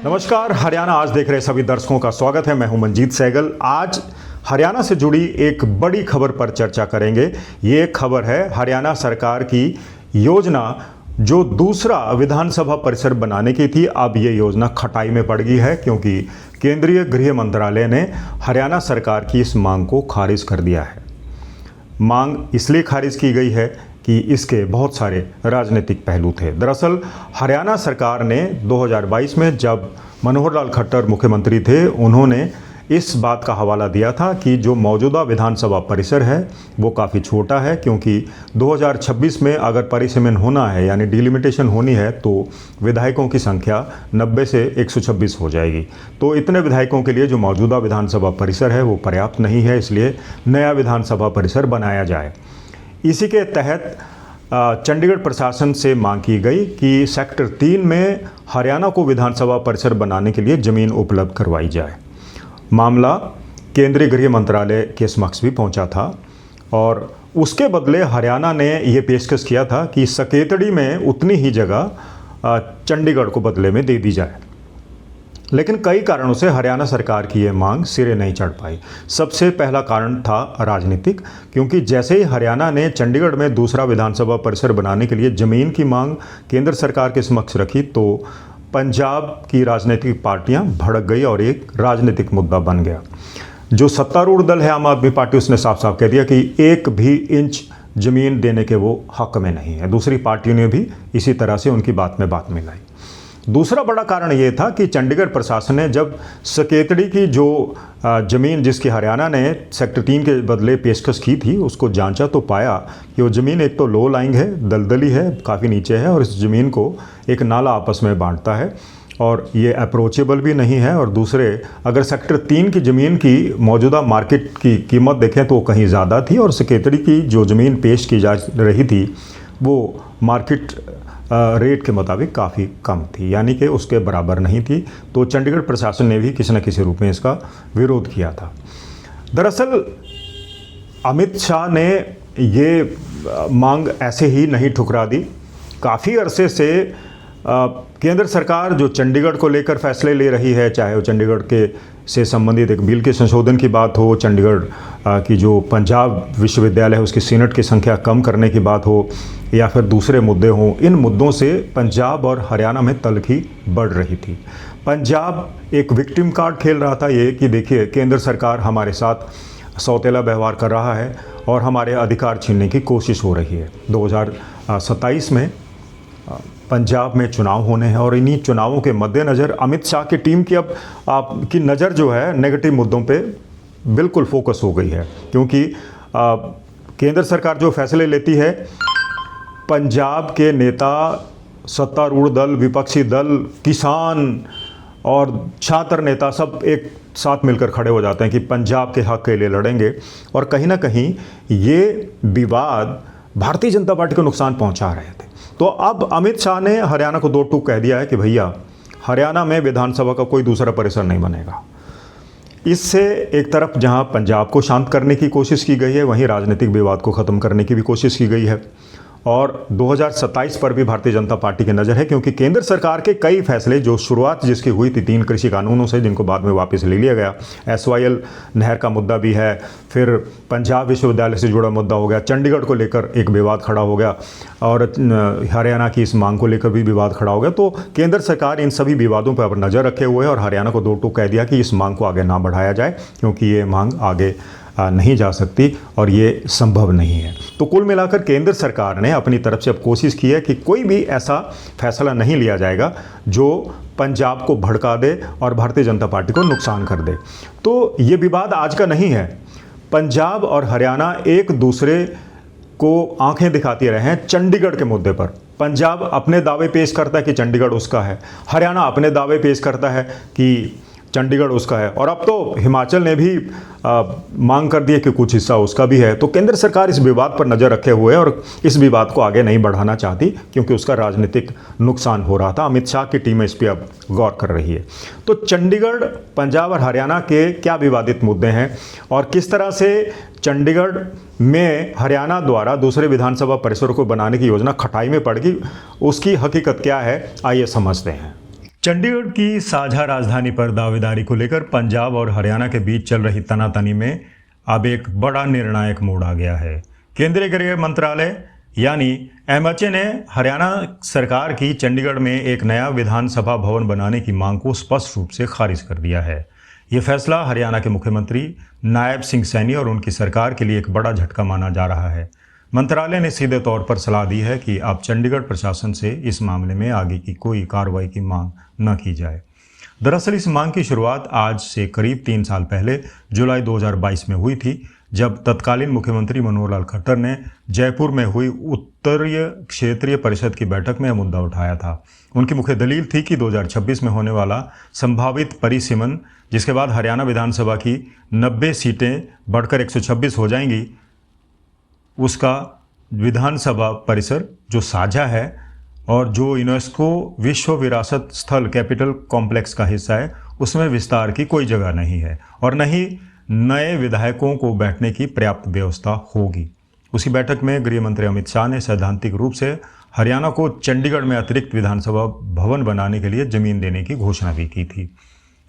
नमस्कार, हरियाणा आज देख रहे सभी दर्शकों का स्वागत है। मैं हूं मंजीत सहगल। आज हरियाणा से जुड़ी एक बड़ी खबर पर चर्चा करेंगे। ये खबर है हरियाणा सरकार की योजना जो दूसरा विधानसभा परिसर बनाने की थी। अब ये योजना खटाई में पड़ गई है क्योंकि केंद्रीय गृह मंत्रालय ने हरियाणा सरकार की इस मांग को खारिज कर दिया है। मांग इसलिए खारिज की गई है कि इसके बहुत सारे राजनीतिक पहलू थे। दरअसल हरियाणा सरकार ने 2022 में जब मनोहर लाल खट्टर मुख्यमंत्री थे, उन्होंने इस बात का हवाला दिया था कि जो मौजूदा विधानसभा परिसर है वो काफ़ी छोटा है, क्योंकि 2026 में अगर परिसीमन होना है यानी डिलिमिटेशन होनी है तो विधायकों की संख्या 90 से 126 हो जाएगी। तो इतने विधायकों के लिए जो मौजूदा विधानसभा परिसर है वो पर्याप्त नहीं है, इसलिए नया विधानसभा परिसर बनाया जाए। इसी के तहत चंडीगढ़ प्रशासन से मांग की गई कि सेक्टर 3 में हरियाणा को विधानसभा परिसर बनाने के लिए ज़मीन उपलब्ध करवाई जाए। मामला केंद्रीय गृह मंत्रालय के समक्ष भी पहुंचा था और उसके बदले हरियाणा ने ये पेशकश किया था कि सकेतड़ी में उतनी ही जगह चंडीगढ़ को बदले में दे दी जाए। लेकिन कई कारणों से हरियाणा सरकार की ये मांग सिरे नहीं चढ़ पाई। सबसे पहला कारण था राजनीतिक, क्योंकि जैसे ही हरियाणा ने चंडीगढ़ में दूसरा विधानसभा परिसर बनाने के लिए ज़मीन की मांग केंद्र सरकार के समक्ष रखी तो पंजाब की राजनीतिक पार्टियां भड़क गई और एक राजनीतिक मुद्दा बन गया। जो सत्तारूढ़ दल है आम आदमी पार्टी, उसने साफ साफ कह दिया कि एक भी इंच ज़मीन देने के वो हक में नहीं है। दूसरी पार्टियों ने भी इसी तरह से उनकी बात में बात मिलाई। दूसरा बड़ा कारण ये था कि चंडीगढ़ प्रशासन ने जब सकेतड़ी की जो ज़मीन जिसकी हरियाणा ने सेक्टर 3 के बदले पेशकश की थी उसको जांचा तो पाया कि वो ज़मीन एक तो लो लाइंग है, दलदली है, काफ़ी नीचे है और इस ज़मीन को एक नाला आपस में बांटता है और ये अप्रोचेबल भी नहीं है। और दूसरे, अगर सेक्टर 3 की ज़मीन की मौजूदा मार्केट की कीमत देखें तो कहीं ज़्यादा थी और सकेतड़ी की जो ज़मीन पेश की जा रही थी वो मार्केट रेट के मुताबिक काफ़ी कम थी, यानी कि उसके बराबर नहीं थी। तो चंडीगढ़ प्रशासन ने भी किसी न किसी रूप में इसका विरोध किया था। दरअसल अमित शाह ने ये मांग ऐसे ही नहीं ठुकरा दी। काफ़ी अरसे से केंद्र सरकार जो चंडीगढ़ को लेकर फैसले ले रही है, चाहे वो चंडीगढ़ के से संबंधित एक बिल के संशोधन की बात हो, चंडीगढ़ की जो पंजाब विश्वविद्यालय है उसकी सीनेट की संख्या कम करने की बात हो, या फिर दूसरे मुद्दे हों, इन मुद्दों से पंजाब और हरियाणा में तलखी बढ़ रही थी। पंजाब एक विक्टिम कार्ड खेल रहा था ये कि देखिए केंद्र सरकार हमारे साथ सौतेला व्यवहार कर रहा है और हमारे अधिकार छीनने की कोशिश हो रही है। 2027 में पंजाब में चुनाव होने हैं और इन्हीं चुनावों के मद्देनज़र अमित शाह की टीम की अब आपकी नज़र जो है नेगेटिव मुद्दों पे बिल्कुल फोकस हो गई है, क्योंकि केंद्र सरकार जो फैसले लेती है, पंजाब के नेता, सत्तारूढ़ दल, विपक्षी दल, किसान और छात्र नेता सब एक साथ मिलकर खड़े हो जाते हैं कि पंजाब के हक के लिए लड़ेंगे। और कहीं ना कहीं ये विवाद भारतीय जनता पार्टी को नुकसान पहुंचा रहे थे। तो अब अमित शाह ने हरियाणा को दो टूक कह दिया है कि भैया हरियाणा में विधानसभा का कोई दूसरा परिसर नहीं बनेगा। इससे एक तरफ जहां पंजाब को शांत करने की कोशिश की गई है, वहीं राजनीतिक विवाद को ख़त्म करने की भी कोशिश की गई है। और 2027 पर भी भारतीय जनता पार्टी की नज़र है, क्योंकि केंद्र सरकार के कई फैसले जो शुरुआत जिसकी हुई थी 3 कृषि कानूनों से, जिनको बाद में वापस ले लिया गया, SYL नहर का मुद्दा भी है, फिर पंजाब विश्वविद्यालय से जुड़ा मुद्दा हो गया, चंडीगढ़ को लेकर एक विवाद खड़ा हो गया और हरियाणा की इस मांग को लेकर भी विवाद खड़ा हो गया। तो केंद्र सरकार इन सभी विवादों पर नज़र रखे हुए है और हरियाणा को दो टूक कह दिया कि इस मांग को आगे ना बढ़ाया जाए, क्योंकि ये मांग आगे नहीं जा सकती और ये संभव नहीं है। तो कुल मिलाकर केंद्र सरकार ने अपनी तरफ से अब कोशिश की है कि कोई भी ऐसा फैसला नहीं लिया जाएगा जो पंजाब को भड़का दे और भारतीय जनता पार्टी को नुकसान कर दे। तो ये विवाद आज का नहीं है। पंजाब और हरियाणा एक दूसरे को आंखें दिखाते रहे हैं चंडीगढ़ के मुद्दे पर। पंजाब अपने दावे पेश करता है कि चंडीगढ़ उसका है, हरियाणा अपने दावे पेश करता है कि चंडीगढ़ उसका है, और अब तो हिमाचल ने भी मांग कर दी है कि कुछ हिस्सा उसका भी है। तो केंद्र सरकार इस विवाद पर नज़र रखे हुए है और इस विवाद को आगे नहीं बढ़ाना चाहती, क्योंकि उसका राजनीतिक नुकसान हो रहा था। अमित शाह की टीम इस पर अब गौर कर रही है। तो चंडीगढ़, पंजाब और हरियाणा के क्या विवादित मुद्दे हैं और किस तरह से चंडीगढ़ में हरियाणा द्वारा दूसरे विधानसभा परिसरों को बनाने की योजना खटाई में पड़ गई, उसकी हकीकत क्या है, आइए समझते हैं। चंडीगढ़ की साझा राजधानी पर दावेदारी को लेकर पंजाब और हरियाणा के बीच चल रही तनातनी में अब एक बड़ा निर्णायक मोड़ आ गया है। केंद्रीय गृह मंत्रालय यानी एमएचए ने हरियाणा सरकार की चंडीगढ़ में एक नया विधानसभा भवन बनाने की मांग को स्पष्ट रूप से खारिज कर दिया है। ये फैसला हरियाणा के मुख्यमंत्री नायब सिंह सैनी और उनकी सरकार के लिए एक बड़ा झटका माना जा रहा है। मंत्रालय ने सीधे तौर पर सलाह दी है कि अब चंडीगढ़ प्रशासन से इस मामले में आगे की कोई कार्रवाई की मांग न की जाए। दरअसल इस मांग की शुरुआत आज से करीब 3 साल पहले जुलाई 2022 में हुई थी, जब तत्कालीन मुख्यमंत्री मनोहर लाल खट्टर ने जयपुर में हुई उत्तरीय क्षेत्रीय परिषद की बैठक में यह मुद्दा उठाया था। उनकी मुख्य दलील थी कि 2026 में होने वाला संभावित परिसीमन, जिसके बाद हरियाणा विधानसभा की 90 सीटें बढ़कर 126 हो जाएंगी, उसका विधानसभा परिसर जो साझा है और जो यूनेस्को विश्व विरासत स्थल कैपिटल कॉम्प्लेक्स का हिस्सा है, उसमें विस्तार की कोई जगह नहीं है और न ही नए विधायकों को बैठने की पर्याप्त व्यवस्था होगी। उसी बैठक में गृह मंत्री अमित शाह ने सैद्धांतिक रूप से हरियाणा को चंडीगढ़ में अतिरिक्त विधानसभा भवन बनाने के लिए जमीन देने की घोषणा भी की थी।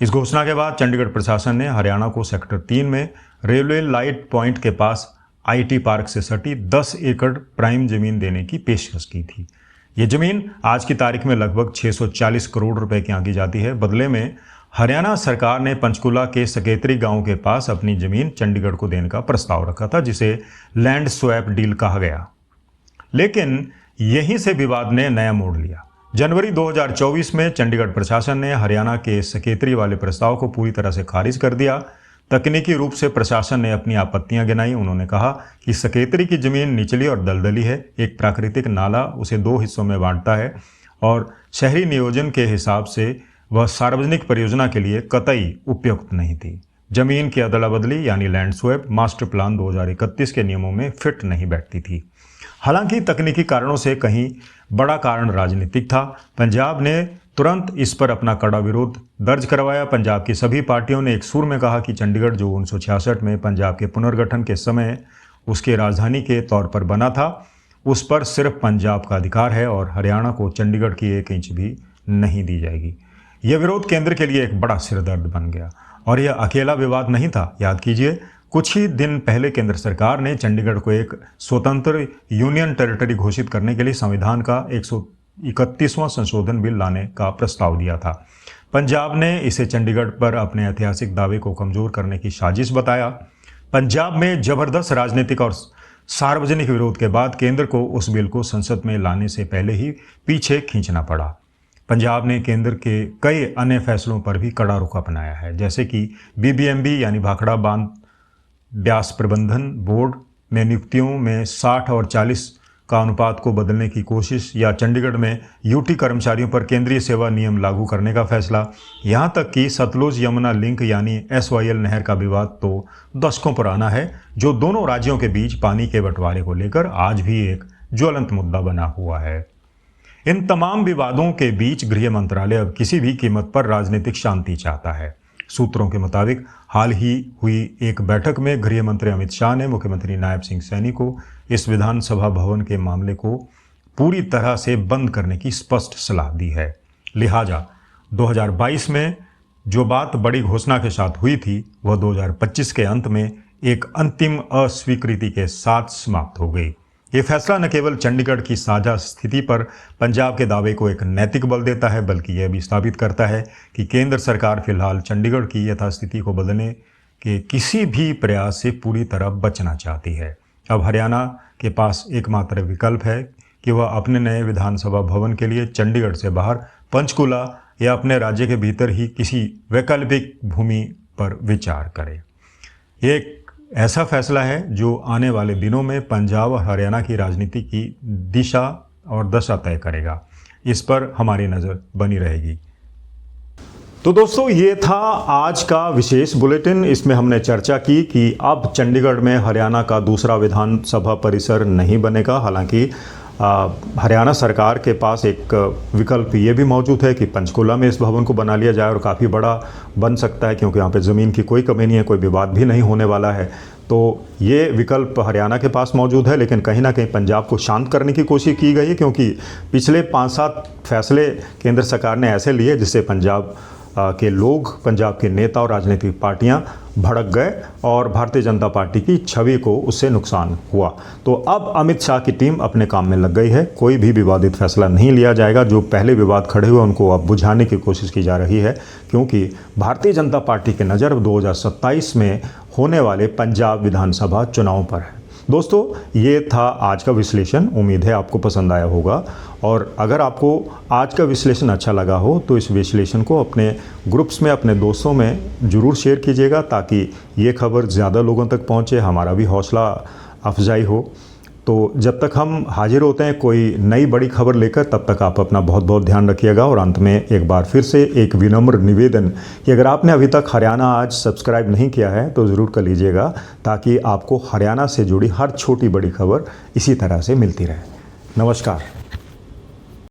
इस घोषणा के बाद चंडीगढ़ प्रशासन ने हरियाणा को सेक्टर 3 में रेलवे लाइट पॉइंट के पास आईटी पार्क से सटी 10 एकड़ प्राइम जमीन देने की पेशकश की थी। ये जमीन आज की तारीख में लगभग 640 करोड़ रुपए की आंकी जाती है। बदले में हरियाणा सरकार ने पंचकुला के सकेतरी गांव के पास अपनी जमीन चंडीगढ़ को देने का प्रस्ताव रखा था, जिसे लैंड स्वैप डील कहा गया। लेकिन यहीं से विवाद ने नया मोड़ लिया। जनवरी 2024 में चंडीगढ़ प्रशासन ने हरियाणा के सकेतरी वाले प्रस्ताव को पूरी तरह से खारिज कर दिया। तकनीकी रूप से प्रशासन ने अपनी आपत्तियां गिनाई। उन्होंने कहा कि सकेतरी की जमीन निचली और दलदली है, एक प्राकृतिक नाला उसे 2 हिस्सों में बांटता है और शहरी नियोजन के हिसाब से वह सार्वजनिक परियोजना के लिए कतई उपयुक्त नहीं थी। जमीन की अदला बदली यानी लैंड स्वैप मास्टर प्लान 2031 के नियमों में फिट नहीं बैठती थी। हालांकि तकनीकी कारणों से कहीं बड़ा कारण राजनीतिक था। पंजाब ने तुरंत इस पर अपना कड़ा विरोध दर्ज करवाया। पंजाब की सभी पार्टियों ने एक सुर में कहा कि चंडीगढ़ जो 1966 में पंजाब के पुनर्गठन के समय उसके राजधानी के तौर पर बना था, उस पर सिर्फ पंजाब का अधिकार है और हरियाणा को चंडीगढ़ की 1 इंच भी नहीं दी जाएगी। यह विरोध केंद्र के लिए एक बड़ा सिरदर्द बन गया और यह अकेला विवाद नहीं था। याद कीजिए, कुछ ही दिन पहले केंद्र सरकार ने चंडीगढ़ को एक स्वतंत्र यूनियन टेरिटरी घोषित करने के लिए संविधान का 131वां संशोधन बिल लाने का प्रस्ताव दिया था। पंजाब ने इसे चंडीगढ़ पर अपने ऐतिहासिक दावे को कमजोर करने की साजिश बताया। पंजाब में जबरदस्त राजनीतिक और सार्वजनिक विरोध के बाद केंद्र को उस बिल को संसद में लाने से पहले ही पीछे खींचना पड़ा। पंजाब ने केंद्र के कई अन्य फैसलों पर भी कड़ा रुख अपनाया है, जैसे कि बीबीएमबी यानी भाखड़ा बांध ब्यास प्रबंधन बोर्ड में नियुक्तियों में 60 और 40 का अनुपात को बदलने की कोशिश, या चंडीगढ़ में यूटी कर्मचारियों पर केंद्रीय सेवा नियम लागू करने का फैसला। यहाँ तक कि सतलुज यमुना लिंक यानी SYL नहर का विवाद तो दशकों पुराना है, जो दोनों राज्यों के बीच पानी के बंटवारे को लेकर आज भी एक ज्वलंत मुद्दा बना हुआ है। इन तमाम विवादों के बीच गृह मंत्रालय अब किसी भी कीमत पर राजनीतिक शांति चाहता है। सूत्रों के मुताबिक हाल ही हुई एक बैठक में गृह मंत्री अमित शाह ने मुख्यमंत्री नायब सिंह सैनी को इस विधानसभा भवन के मामले को पूरी तरह से बंद करने की स्पष्ट सलाह दी है। लिहाजा 2022 में जो बात बड़ी घोषणा के साथ हुई थी, वह 2025 के अंत में एक अंतिम अस्वीकृति के साथ समाप्त हो गई। ये फैसला न केवल चंडीगढ़ की साझा स्थिति पर पंजाब के दावे को एक नैतिक बल देता है, बल्कि यह भी स्थापित करता है कि केंद्र सरकार फिलहाल चंडीगढ़ की यथास्थिति को बदलने के किसी भी प्रयास से पूरी तरह बचना चाहती है। अब हरियाणा के पास एकमात्र विकल्प है कि वह अपने नए विधानसभा भवन के लिए चंडीगढ़ से बाहर पंचकुला या अपने राज्य के भीतर ही किसी वैकल्पिक भूमि पर विचार करे। ये एक ऐसा फैसला है जो आने वाले दिनों में पंजाब और हरियाणा की राजनीति की दिशा और दशा तय करेगा। इस पर हमारी नज़र बनी रहेगी। तो दोस्तों, ये था आज का विशेष बुलेटिन। इसमें हमने चर्चा की कि अब चंडीगढ़ में हरियाणा का दूसरा विधानसभा परिसर नहीं बनेगा। हालांकि हरियाणा सरकार के पास एक विकल्प ये भी मौजूद है कि पंचकुला में इस भवन को बना लिया जाए और काफ़ी बड़ा बन सकता है, क्योंकि यहाँ पे ज़मीन की कोई कमी नहीं है, कोई विवाद भी नहीं होने वाला है। तो ये विकल्प हरियाणा के पास मौजूद है, लेकिन कहीं ना कहीं पंजाब को शांत करने की कोशिश की गई है, क्योंकि पिछले 5-7 फैसले केंद्र सरकार ने ऐसे लिए जिससे पंजाब के लोग, पंजाब के नेता और राजनीतिक पार्टियां भड़क गए और भारतीय जनता पार्टी की छवि को उससे नुकसान हुआ। तो अब अमित शाह की टीम अपने काम में लग गई है, कोई भी विवादित फैसला नहीं लिया जाएगा। जो पहले विवाद खड़े हुए उनको अब बुझाने की कोशिश की जा रही है, क्योंकि भारतीय जनता पार्टी की नज़र 2027 में होने वाले पंजाब विधानसभा चुनाव पर है। दोस्तों, ये था आज का विश्लेषण। उम्मीद है आपको पसंद आया होगा, और अगर आपको आज का विश्लेषण अच्छा लगा हो तो इस विश्लेषण को अपने ग्रुप्स में, अपने दोस्तों में ज़रूर शेयर कीजिएगा, ताकि ये खबर ज़्यादा लोगों तक पहुंचे, हमारा भी हौसला अफजाई हो। तो जब तक हम हाजिर होते हैं कोई नई बड़ी खबर लेकर, तब तक आप अपना बहुत बहुत ध्यान रखिएगा। और अंत में एक बार फिर से एक विनम्र निवेदन कि अगर आपने अभी तक हरियाणा आज सब्सक्राइब नहीं किया है तो ज़रूर कर लीजिएगा, ताकि आपको हरियाणा से जुड़ी हर छोटी बड़ी खबर इसी तरह से मिलती रहे। नमस्कार।